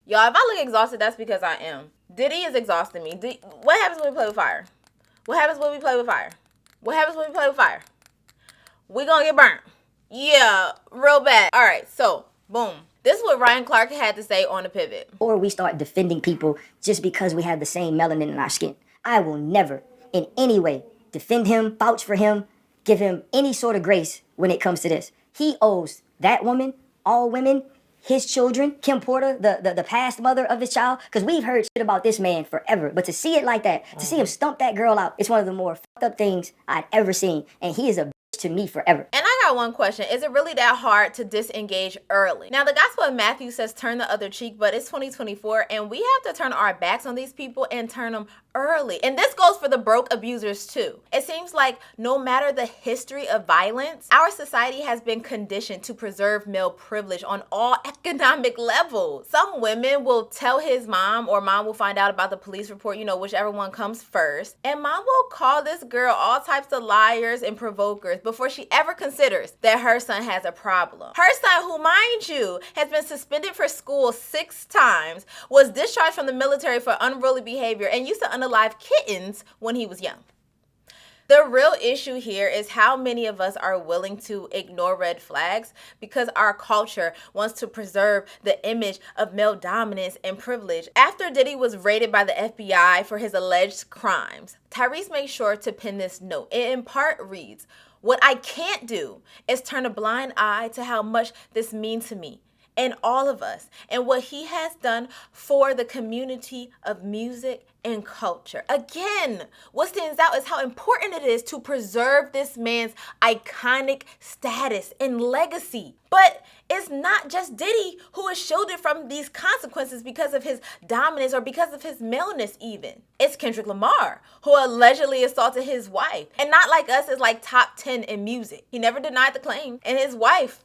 Y'all, if I look exhausted, that's because I am. Diddy is exhausting me. What happens when we play with fire? What happens when we play with fire? What happens when we play with fire? We gonna get burnt. Yeah, real bad. All right, so, boom. This is what Ryan Clark had to say on The Pivot. Or we start defending people just because we have the same melanin in our skin. I will never, in any way, defend him, vouch for him, give him any sort of grace when it comes to this. He owes that woman, all women, his children, Kim Porter, the past mother of his child, because we've heard shit about this man forever. But to see it like that, to see him stump that girl out, it's one of the more fucked up things I've ever seen. And he is a bitch to me forever. And I got one question. Is it really that hard to disengage early? Now, the Gospel of Matthew says turn the other cheek, but it's 2024, and we have to turn our backs on these people and turn them early. And this goes for the broke abusers too. It seems like no matter the history of violence, our society has been conditioned to preserve male privilege on all economic levels. Some women will tell his mom, or mom will find out about the police report, you know, whichever one comes first, and mom will call this girl all types of liars and provokers before she ever considers that her son has a problem. Her son, who, mind you, has been suspended for school 6 times, was discharged from the military for unruly behavior, and used to unalive kittens when he was young. The real issue here is how many of us are willing to ignore red flags because our culture wants to preserve the image of male dominance and privilege. After Diddy was raided by the FBI for his alleged crimes, Tyrese made sure to pin this note. It in part reads, "What I can't do is turn a blind eye to how much this means to me and all of us, and what he has done for the community of music and culture." Again, what stands out is how important it is to preserve this man's iconic status and legacy. But it's not just Diddy who is shielded from these consequences because of his dominance or because of his maleness even. It's Kendrick Lamar, who allegedly assaulted his wife. And Not Like Us is like top 10 in music. He never denied the claim, and his wife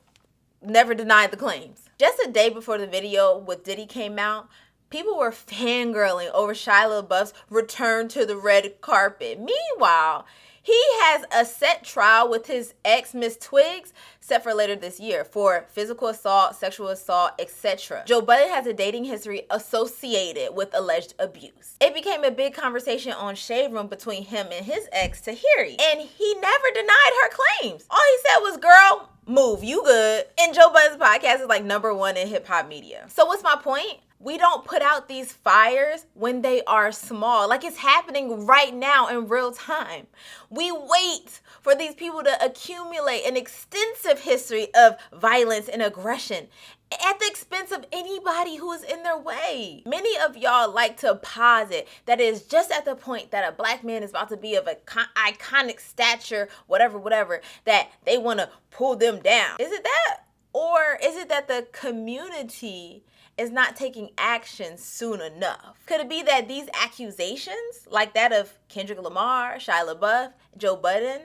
never denied the claims. Just a day before the video with Diddy came out, people were fangirling over Shia LaBeouf's return to the red carpet. Meanwhile, he has a set trial with his ex, Miss Twiggs, set for later this year for physical assault, sexual assault, etc. Joe Budden has a dating history associated with alleged abuse. It became a big conversation on Shade Room between him and his ex, Tahiri, and he never denied her claims. All he said was, "Girl, move, you good." And Joe Budden's podcast is like #1 in hip hop media. So what's my point? We don't put out these fires when they are small. Like, it's happening right now in real time. We wait for these people to accumulate an extensive history of violence and aggression at the expense of anybody who is in their way. Many of y'all like to posit that it is just at the point that a black man is about to be of an iconic stature, whatever, that they want to pull them down. Is it that? Or is it that the community is not taking action soon enough? Could it be that these accusations, like that of Kendrick Lamar, Shia LaBeouf, Joe Budden,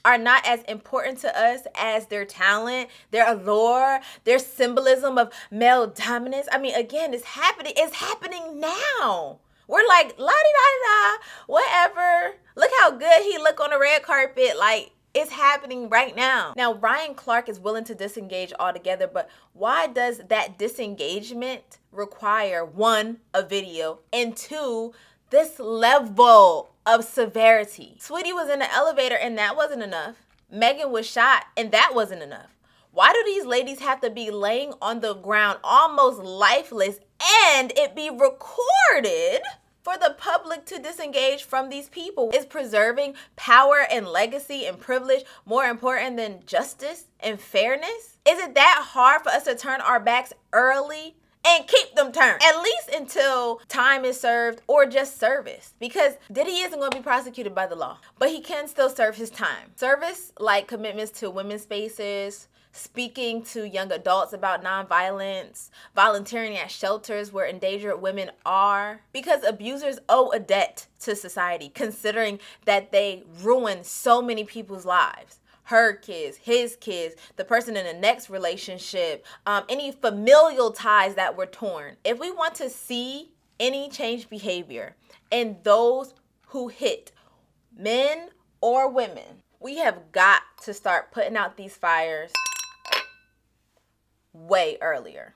are not as important to us as their talent, their allure, their symbolism of male dominance? I mean, again, it's happening. It's happening now. We're like, la-di-da-di-da, whatever. Look how good he look on the red carpet. Like, it's happening right now. Now, Ryan Clark is willing to disengage altogether, but why does that disengagement require, 1, a video, and 2, this level of severity? Sweetie was in the elevator and that wasn't enough. Megan was shot and that wasn't enough. Why do these ladies have to be laying on the ground almost lifeless and it be recorded for the public to disengage from these people? Is preserving power and legacy and privilege more important than justice and fairness? Is it that hard for us to turn our backs early and keep them turned, at least until time is served or just service? Because Diddy isn't going to be prosecuted by the law, but he can still serve his time. Service like commitments to women's spaces, speaking to young adults about nonviolence, volunteering at shelters where endangered women are. Because abusers owe a debt to society, considering that they ruin so many people's lives. Her kids, his kids, the person in the next relationship, any familial ties that were torn. If we want to see any change behavior in those who hit men or women, we have got to start putting out these fires way earlier.